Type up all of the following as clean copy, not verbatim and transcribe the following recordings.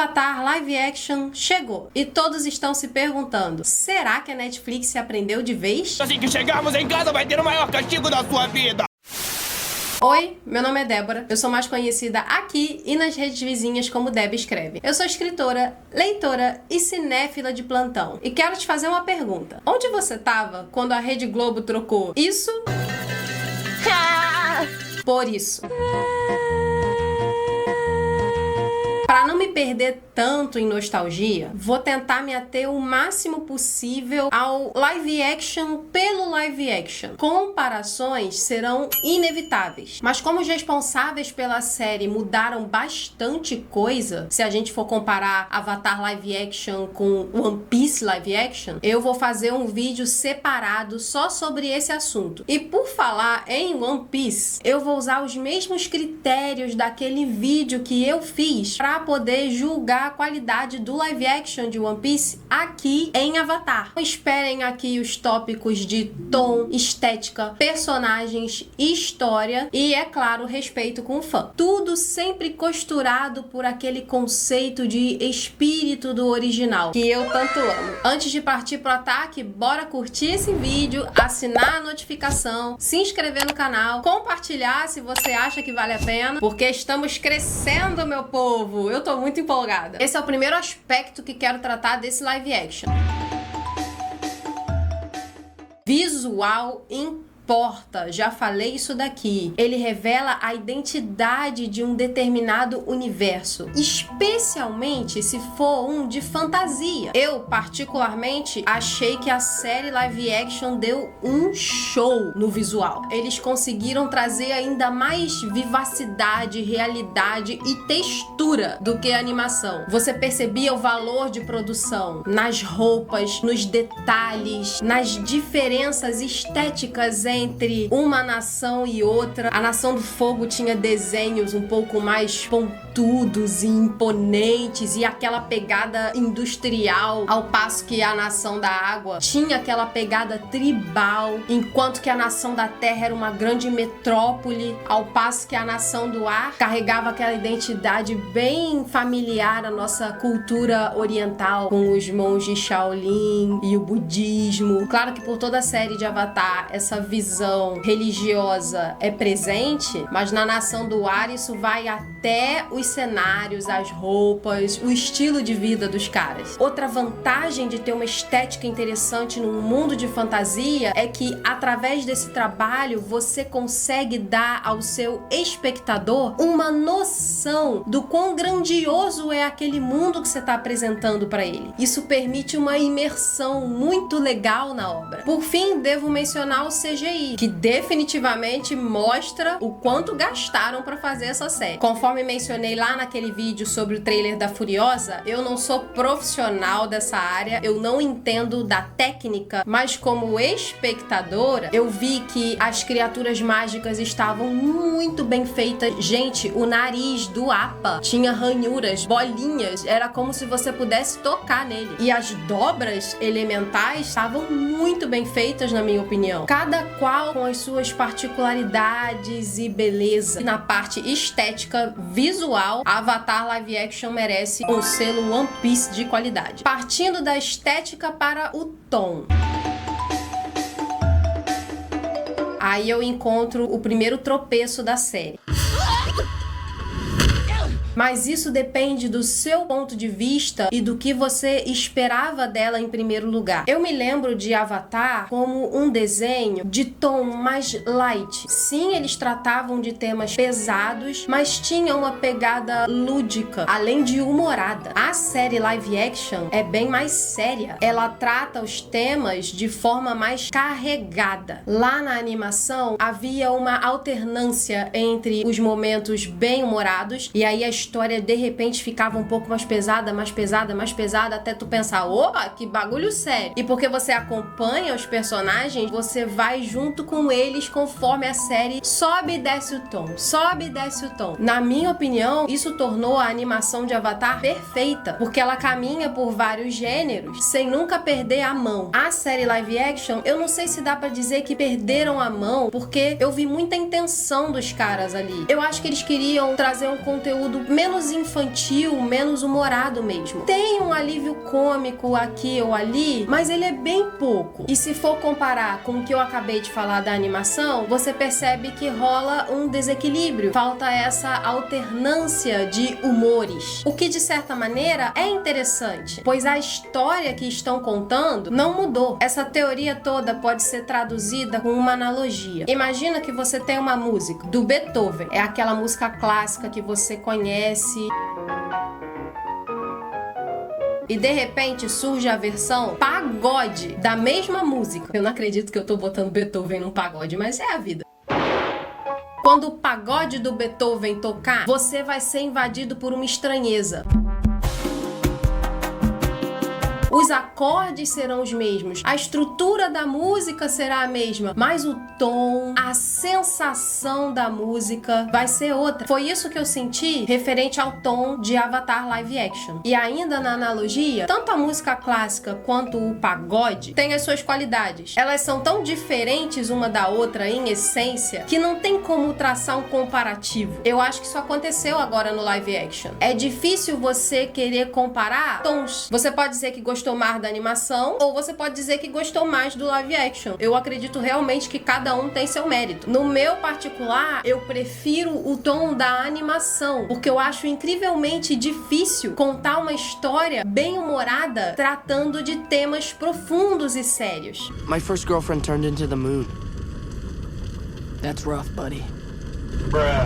Avatar Live Action chegou e todos estão se perguntando: será que a Netflix se aprendeu de vez? Assim que chegarmos em casa vai ter o maior castigo da sua vida! Oi, meu nome é Débora, eu sou mais conhecida aqui e nas redes vizinhas como Deb Escreve. Eu sou escritora, leitora e cinéfila de plantão e quero te fazer uma pergunta. Onde você estava quando a Rede Globo trocou isso por isso? Para não me perder tanto em nostalgia, vou tentar me ater o máximo possível ao live action pelo live action. Comparações serão inevitáveis, mas como os responsáveis pela série mudaram bastante coisa, se a gente for comparar Avatar live action com One Piece live action, eu vou fazer um vídeo separado só sobre esse assunto. E por falar em One Piece, eu vou usar os mesmos critérios daquele vídeo que eu fiz para poder julgar a qualidade do live action de One Piece aqui em Avatar. Esperem aqui os tópicos de tom, estética, personagens, história e, é claro, respeito com o fã. Tudo sempre costurado por aquele conceito de espírito do original que eu tanto amo. Antes de partir pro ataque, bora curtir esse vídeo, assinar a notificação, se inscrever no canal, compartilhar se você acha que vale a pena, porque estamos crescendo, meu povo! Eu tô muito empolgada. Esse é o primeiro aspecto que quero tratar desse live action. Visual importa, já falei isso daqui. Ele revela a identidade de um determinado universo, especialmente se for um de fantasia. Eu, particularmente, achei que a série live action deu um show no visual. Eles conseguiram trazer ainda mais vivacidade, realidade e textura do que a animação. Você percebia o valor de produção nas roupas, nos detalhes, nas diferenças estéticas entre uma nação e outra. A Nação do Fogo tinha desenhos um pouco mais pontudos e imponentes e aquela pegada industrial, ao passo que a Nação da Água tinha aquela pegada tribal, enquanto que a Nação da Terra era uma grande metrópole, ao passo que a Nação do Ar carregava aquela identidade bem familiar à nossa cultura oriental, com os monges Shaolin e o budismo. Claro que por toda a série de Avatar, essa visão religiosa é presente, mas na Nação do Ar isso vai até os cenários, as roupas, o estilo de vida dos caras. Outra vantagem de ter uma estética interessante num mundo de fantasia é que através desse trabalho você consegue dar ao seu espectador uma noção do quão grandioso é aquele mundo que você está apresentando para ele. Isso permite uma imersão muito legal na obra. Por fim, devo mencionar o CGI, que definitivamente mostra o quanto gastaram para fazer essa série. Conforme mencionei lá naquele vídeo sobre o trailer da Furiosa, eu não sou profissional dessa área, eu não entendo da técnica, mas como espectadora, eu vi que as criaturas mágicas estavam muito bem feitas. Gente, o nariz do Appa tinha ranhuras, bolinhas, era como se você pudesse tocar nele. E as dobras elementais estavam muito bem feitas, na minha opinião. Cada qual com as suas particularidades e beleza. E na parte estética, visual, Avatar Live Action merece um selo One Piece de qualidade. Partindo da estética para o tom. Aí eu encontro o primeiro tropeço da série. Mas isso depende do seu ponto de vista e do que você esperava dela em primeiro lugar. Eu me lembro de Avatar como um desenho de tom mais light. Sim, eles tratavam de temas pesados, mas tinha uma pegada lúdica, além de humorada. A série live action é bem mais séria. Ela trata os temas de forma mais carregada. Lá na animação havia uma alternância entre os momentos bem humorados e aí a história de repente ficava um pouco mais pesada, até tu pensar, opa, que bagulho sério. E porque você acompanha os personagens, você vai junto com eles conforme a série sobe e desce o tom, sobe e desce o tom. Na minha opinião, isso tornou a animação de Avatar perfeita, porque ela caminha por vários gêneros sem nunca perder a mão. A série live action, eu não sei se dá pra dizer que perderam a mão, porque eu vi muita intenção dos caras ali. Eu acho que eles queriam trazer um conteúdo menos infantil, menos humorado mesmo. Tem um alívio cômico aqui ou ali, mas ele é bem pouco. E se for comparar com o que eu acabei de falar da animação, você percebe que rola um desequilíbrio. Falta essa alternância de humores. O que, de certa maneira, é interessante, pois a história que estão contando não mudou. Essa teoria toda pode ser traduzida com uma analogia. Imagina que você tem uma música do Beethoven. É aquela música clássica que você conhece. E de repente surge a versão pagode da mesma música. Eu não acredito que eu tô botando Beethoven num pagode, mas é a vida. Quando o pagode do Beethoven tocar, você vai ser invadido por uma estranheza. Os acordes serão os mesmos, a estrutura da música será a mesma, mas o tom, a sensação da música vai ser outra. Foi isso que eu senti referente ao tom de Avatar Live Action. E ainda na analogia, tanto a música clássica quanto o pagode têm as suas qualidades. Elas são tão diferentes uma da outra em essência que não tem como traçar um comparativo. Eu acho que isso aconteceu agora no live action. É difícil você querer comparar tons. Você pode dizer que gostou mais da animação, ou você pode dizer que gostou mais do live action. Eu acredito realmente que cada um tem seu mérito. No meu particular, eu prefiro o tom da animação, porque eu acho incrivelmente difícil contar uma história bem humorada, tratando de temas profundos e sérios. My first girlfriend turned into the moon. That's rough, buddy.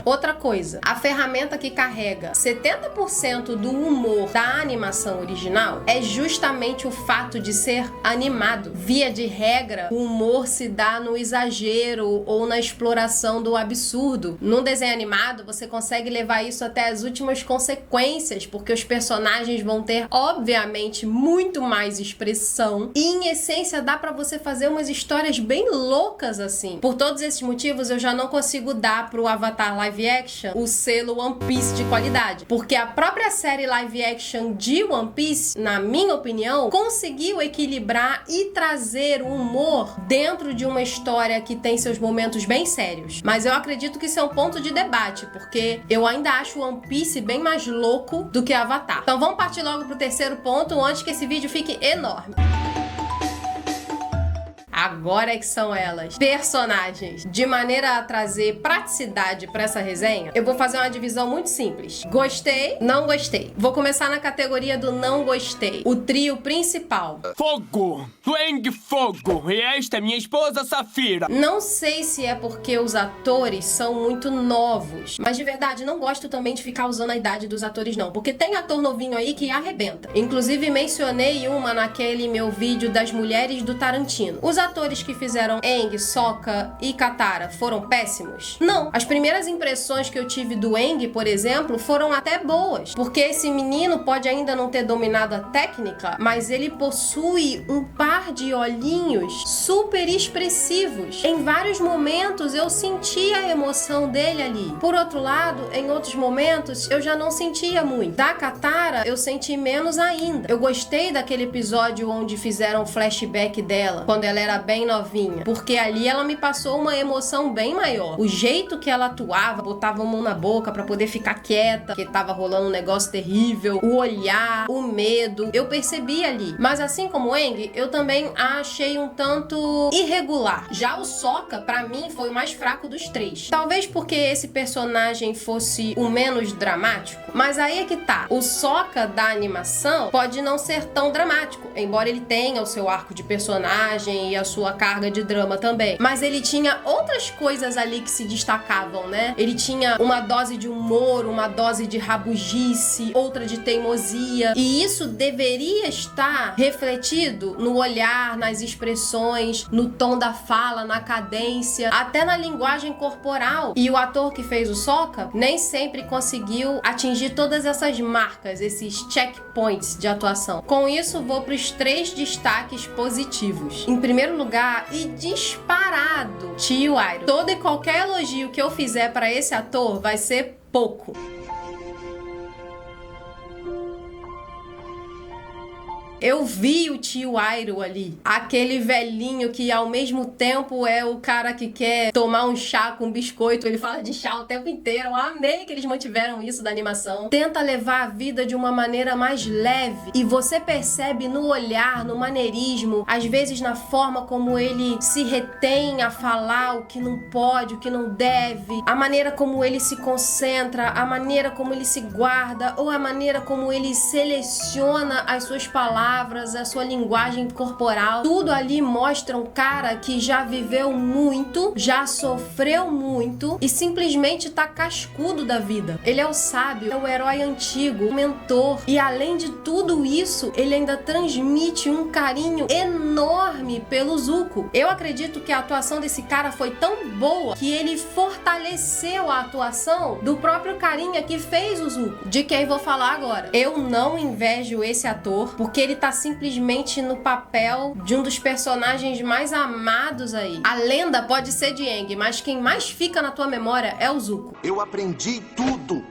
Outra coisa, a ferramenta que carrega 70% do humor da animação original é justamente o fato de ser animado. Via de regra, o humor se dá no exagero ou na exploração do absurdo. Num desenho animado, você consegue levar isso até as últimas consequências, porque os personagens vão ter, obviamente, muito mais expressão e, em essência, dá pra você fazer umas histórias bem loucas assim. Por todos esses motivos, eu já não consigo dar pro Avatar Live Action o selo One Piece de qualidade, porque a própria série live action de One Piece, na minha opinião, conseguiu equilibrar e trazer o humor dentro de uma história que tem seus momentos bem sérios. Mas eu acredito que isso é um ponto de debate, porque eu ainda acho One Piece bem mais louco do que Avatar. Então vamos partir logo pro terceiro ponto, antes que esse vídeo fique enorme. Agora é que são elas. Personagens. De maneira a trazer praticidade pra essa resenha, eu vou fazer uma divisão muito simples. Gostei, não gostei. Vou começar na categoria do não gostei. O trio principal. Fogo! Aang Fogo! E esta é minha esposa Safira. Não sei se é porque os atores são muito novos, mas de verdade não gosto também de ficar usando a idade dos atores não, porque tem ator novinho aí que arrebenta. Inclusive mencionei uma naquele meu vídeo das mulheres do Tarantino. Os atores que fizeram Aang, Sokka e Katara foram péssimos? Não. As primeiras impressões que eu tive do Aang, por exemplo, foram até boas, porque esse menino pode ainda não ter dominado a técnica, mas ele possui um par de olhinhos super expressivos. Em vários momentos eu senti a emoção dele ali. Por outro lado, em outros momentos eu já não sentia muito. Da Katara eu senti menos ainda. Eu gostei daquele episódio onde fizeram um flashback dela, quando ela era bem novinha, porque ali ela me passou uma emoção bem maior. O jeito que ela atuava, botava a mão na boca pra poder ficar quieta, porque tava rolando um negócio terrível, o olhar, o medo, eu percebi ali. Mas assim como o Aang, eu também achei um tanto irregular. Já o Sokka, pra mim, foi o mais fraco dos três. Talvez porque esse personagem fosse o menos dramático, mas aí é que tá. O Sokka da animação pode não ser tão dramático, embora ele tenha o seu arco de personagem e a sua carga de drama também. Mas ele tinha outras coisas ali que se destacavam, né? Ele tinha uma dose de humor, uma dose de rabugice, outra de teimosia. E isso deveria estar refletido no olhar, nas expressões, no tom da fala, na cadência, até na linguagem corporal. E o ator que fez o Sokka nem sempre conseguiu atingir todas essas marcas, esses checkpoints de atuação. Com isso, vou para os 3 destaques positivos. Em primeiro lugar, e disparado, Tio Iroh. Todo e qualquer elogio que eu fizer para esse ator vai ser pouco. Eu vi o tio Airo ali. Aquele velhinho que ao mesmo tempo é o cara que quer tomar um chá com biscoito. Ele fala de chá o tempo inteiro. Eu amei que eles mantiveram isso da animação. Tenta levar a vida de uma maneira mais leve. E você percebe no olhar, no maneirismo, às vezes na forma como ele se retém a falar o que não pode, o que não deve, a maneira como ele se concentra, a maneira como ele se guarda, ou a maneira como ele seleciona as suas palavras, a sua linguagem corporal. Tudo ali mostra um cara que já viveu muito, já sofreu muito e simplesmente tá cascudo da vida. Ele é o sábio, é o herói antigo, o mentor. E além de tudo isso, ele ainda transmite um carinho enorme pelo Zuko. Eu acredito que a atuação desse cara foi tão boa que ele fortaleceu a atuação do próprio carinha que fez o Zuko, de quem vou falar agora. Eu não invejo esse ator, porque ele tá simplesmente no papel de um dos personagens mais amados aí. A lenda pode ser de Aang, mas quem mais fica na tua memória é o Zuko. Eu aprendi tudo.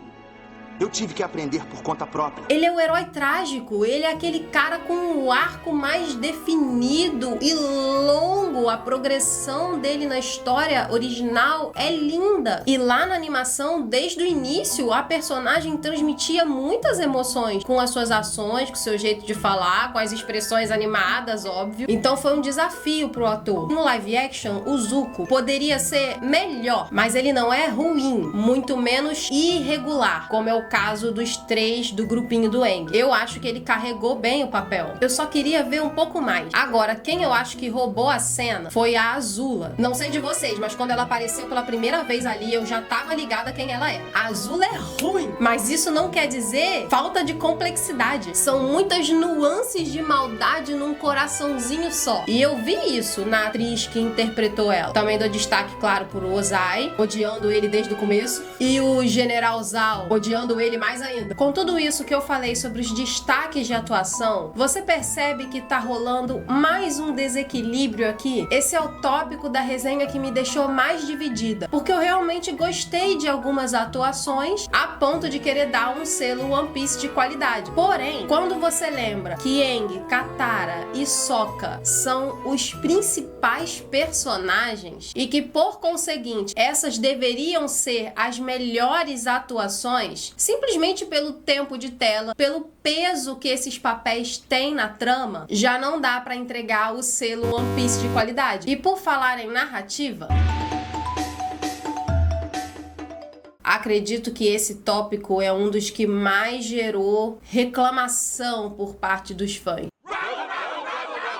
Eu tive que aprender por conta própria. Ele é o herói trágico, ele é aquele cara com o arco mais definido e longo. A progressão dele na história original é linda. E lá na animação, desde o início, a personagem transmitia muitas emoções com as suas ações, com o seu jeito de falar, com as expressões animadas, óbvio. Então foi um desafio pro ator. No live action, o Zuko poderia ser melhor, mas ele não é ruim, muito menos irregular, como é o caso dos 3 do grupinho do Aang. Eu acho que ele carregou bem o papel. Eu só queria ver um pouco mais. Agora, quem eu acho que roubou a cena foi a Azula. Não sei de vocês, mas quando ela apareceu pela primeira vez ali, eu já tava ligada quem ela era. A Azula é ruim, mas isso não quer dizer falta de complexidade. São muitas nuances de maldade num coraçãozinho só. E eu vi isso na atriz que interpretou ela. Também dou destaque, claro, por Ozai, odiando ele desde o começo, e o General Zhao, odiando ele mais ainda. Com tudo isso que eu falei sobre os destaques de atuação, você percebe que tá rolando mais um desequilíbrio aqui? Esse é o tópico da resenha que me deixou mais dividida, porque eu realmente gostei de algumas atuações a ponto de querer dar um selo One Piece de qualidade. Porém, quando você lembra que Aang, Katara e Sokka são os principais personagens e que, por conseguinte, essas deveriam ser as melhores atuações, simplesmente pelo tempo de tela, pelo peso que esses papéis têm na trama, já não dá pra entregar o selo One Piece de qualidade. E por falar em narrativa, acredito que esse tópico é um dos que mais gerou reclamação por parte dos fãs.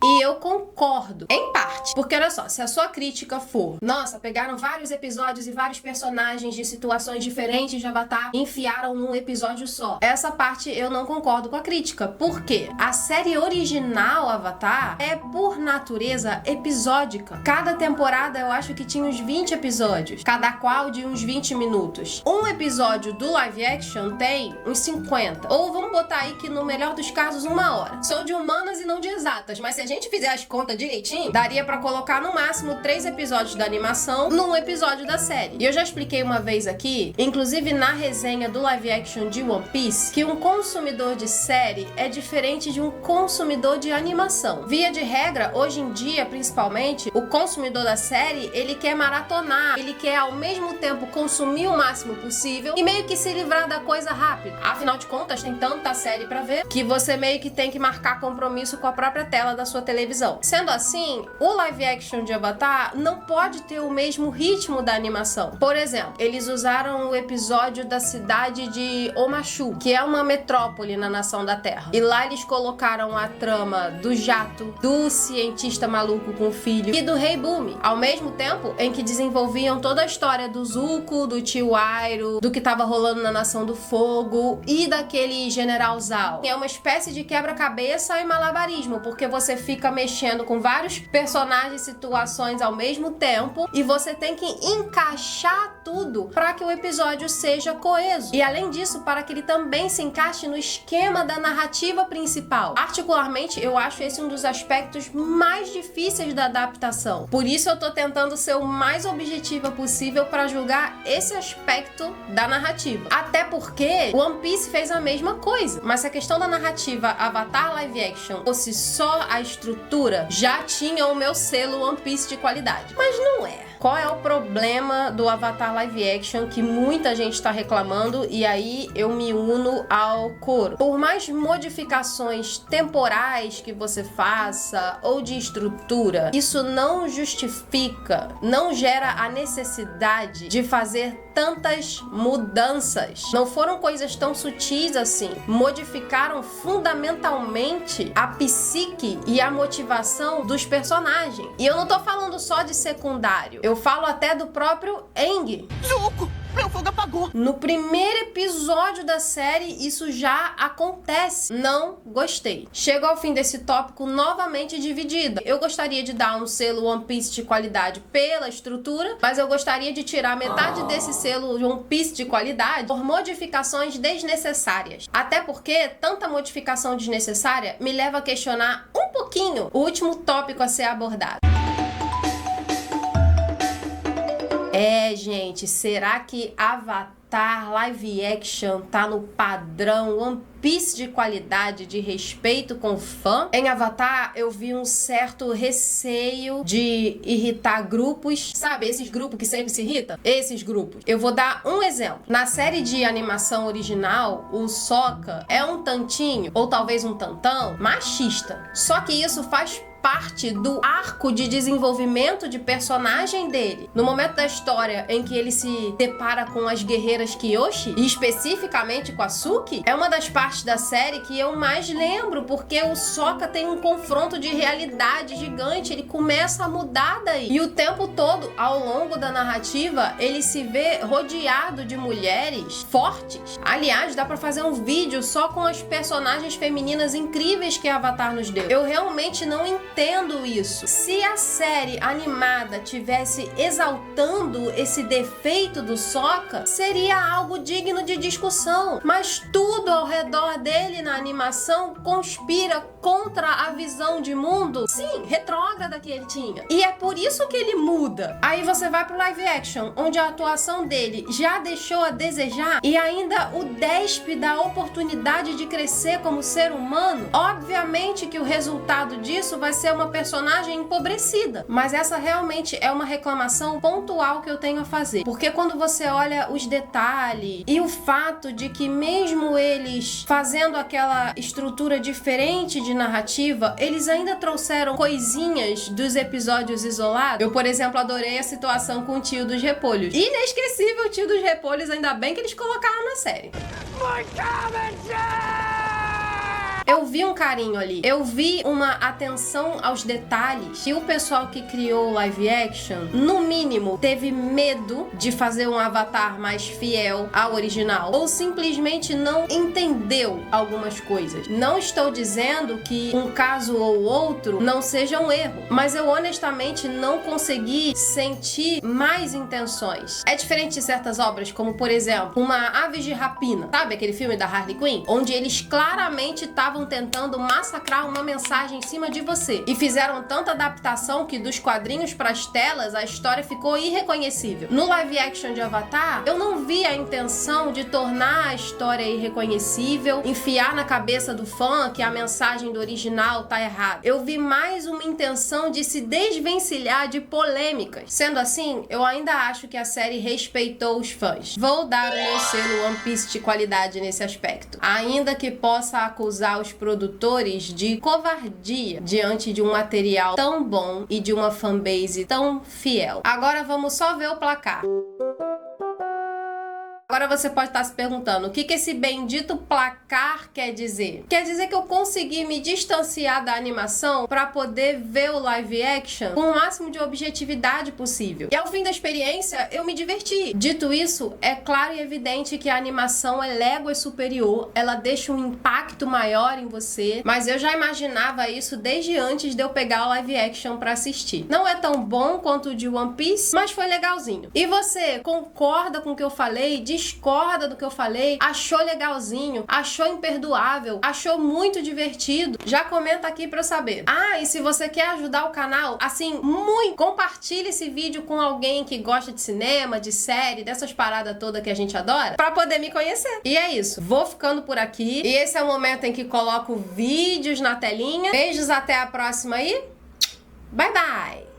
E eu concordo, em parte. Porque olha só, se a sua crítica for, nossa, pegaram vários episódios e vários personagens de situações diferentes de Avatar e enfiaram num episódio só. Essa parte eu não concordo com a crítica. Por quê? A série original Avatar é, por natureza, episódica. Cada temporada eu acho que tinha uns 20 episódios, cada qual de uns 20 minutos. Um episódio do live action tem uns 50. Ou vamos botar aí que no melhor dos casos 1 hora. Sou de humanas e não de exatas, mas se a gente fizer as contas direitinho, daria pra colocar no máximo 3 episódios da animação num episódio da série. E eu já expliquei uma vez aqui, inclusive na resenha do live action de One Piece, que um consumidor de série é diferente de um consumidor de animação. Via de regra, hoje em dia, principalmente, o consumidor da série, ele quer maratonar, ele quer ao mesmo tempo consumir o máximo possível e meio que se livrar da coisa rápido. Afinal de contas, tem tanta série pra ver que você meio que tem que marcar compromisso com a própria tela da sua televisão. Sendo assim, o live action de Avatar não pode ter o mesmo ritmo da animação. Por exemplo, eles usaram o episódio da cidade de Omashu, que é uma metrópole na Nação da Terra. E lá eles colocaram a trama do jato, do cientista maluco com o filho e do Rei Bumi, ao mesmo tempo em que desenvolviam toda a história do Zuko, do tio Airo, do que tava rolando na Nação do Fogo e daquele General Zhao. É uma espécie de quebra-cabeça e malabarismo, porque você fica mexendo com vários personagens e situações ao mesmo tempo e você tem que encaixar tudo para que o episódio seja coeso. E além disso, para que ele também se encaixe no esquema da narrativa principal. Particularmente, eu acho esse um dos aspectos mais difíceis da adaptação. Por isso eu tô tentando ser o mais objetiva possível para julgar esse aspecto da narrativa. Até porque One Piece fez a mesma coisa. Mas se a questão da narrativa Avatar Live Action fosse só a estrutura, já tinha o meu selo One Piece de qualidade. Mas não é. Qual é o problema do Avatar Live Action que muita gente está reclamando, e aí eu me uno ao coro? Por mais modificações temporais que você faça ou de estrutura, isso não justifica, não gera a necessidade de fazer tantas mudanças. Não foram coisas tão sutis assim. Modificaram fundamentalmente a psique e a motivação dos personagens. E eu não tô falando só de secundário. Eu falo até do próprio Aang. Zuko, meu fogo apagou. No primeiro episódio da série, isso já acontece. Não gostei. Chego ao fim desse tópico novamente dividida. Eu gostaria de dar um selo One Piece de qualidade pela estrutura, mas eu gostaria de tirar metade desse selo One Piece de qualidade por modificações desnecessárias. Até porque tanta modificação desnecessária me leva a questionar um pouquinho o último tópico a ser abordado. Gente, será que Avatar Live Action tá no padrão One Piece de qualidade, de respeito com o fã? Em Avatar, eu vi um certo receio de irritar grupos. Sabe, esses grupos que sempre se irritam? Esses grupos. Eu vou dar um exemplo. Na série de animação original, o Sokka é um tantinho, ou talvez um tantão, machista. Só que isso faz parte do arco de desenvolvimento de personagem dele. No momento da história em que ele se depara com as guerreiras Kyoshi, e especificamente com a Suki, é uma das partes da série que eu mais lembro, porque o Sokka tem um confronto de realidade gigante, ele começa a mudar daí. E o tempo todo, ao longo da narrativa, ele se vê rodeado de mulheres fortes. Aliás, dá pra fazer um vídeo só com as personagens femininas incríveis que Avatar nos deu. Eu realmente não entendo isso. Se a série animada tivesse exaltando esse defeito do Sokka, seria algo digno de discussão. Mas tudo ao redor dele na animação conspira contra a visão de mundo, sim, retrógrada que ele tinha. E é por isso que ele muda. Aí você vai pro live action, onde a atuação dele já deixou a desejar e ainda o despe da oportunidade de crescer como ser humano. Obviamente que o resultado disso vai ser uma personagem empobrecida. Mas essa realmente é uma reclamação pontual que eu tenho a fazer. Porque quando você olha os detalhes e o fato de que mesmo eles fazendo aquela estrutura diferente de narrativa, eles ainda trouxeram coisinhas dos episódios isolados. Eu, por exemplo, adorei a situação com o tio dos repolhos. Inesquecível o tio dos repolhos, ainda bem que eles colocaram na série. Eu vi um carinho ali, eu vi uma atenção aos detalhes. E o pessoal que criou o live action, no mínimo, teve medo de fazer um Avatar mais fiel ao original, ou simplesmente não entendeu algumas coisas. Não estou dizendo que um caso ou outro não seja um erro, mas eu honestamente não consegui sentir mais intenções. É diferente de certas obras, como por exemplo, uma Aves de Rapina, sabe aquele filme da Harley Quinn? Onde eles claramente estavam tentando massacrar uma mensagem em cima de você. E fizeram tanta adaptação que dos quadrinhos para as telas a história ficou irreconhecível. No live action de Avatar, eu não vi a intenção de tornar a história irreconhecível, enfiar na cabeça do fã que a mensagem do original tá errada. Eu vi mais uma intenção de se desvencilhar de polêmicas. Sendo assim, eu ainda acho que a série respeitou os fãs. Vou dar o meu selo One Piece de qualidade nesse aspecto. Ainda que possa acusar os produtores de covardia diante de um material tão bom e de uma fanbase tão fiel. Agora vamos só ver o placar. Agora você pode estar se perguntando, o que esse bendito placar quer dizer? Quer dizer que eu consegui me distanciar da animação para poder ver o live action com o máximo de objetividade possível. E ao fim da experiência, eu me diverti. Dito isso, é claro e evidente que a animação é léguas superior, ela deixa um impacto maior em você, mas eu já imaginava isso desde antes de eu pegar o live action para assistir. Não é tão bom quanto o de One Piece, mas foi legalzinho. E você, concorda com o que eu falei? Discorda do que eu falei? Achou legalzinho? Achou imperdoável? Achou muito divertido? Já comenta aqui pra eu saber. Ah, e se você quer ajudar o canal, assim, muito, compartilhe esse vídeo com alguém que gosta de cinema, de série, dessas paradas todas que a gente adora, pra poder me conhecer. E é isso. Vou ficando por aqui. E esse é o momento em que coloco vídeos na telinha. Beijos, até a próxima aí. Bye, bye!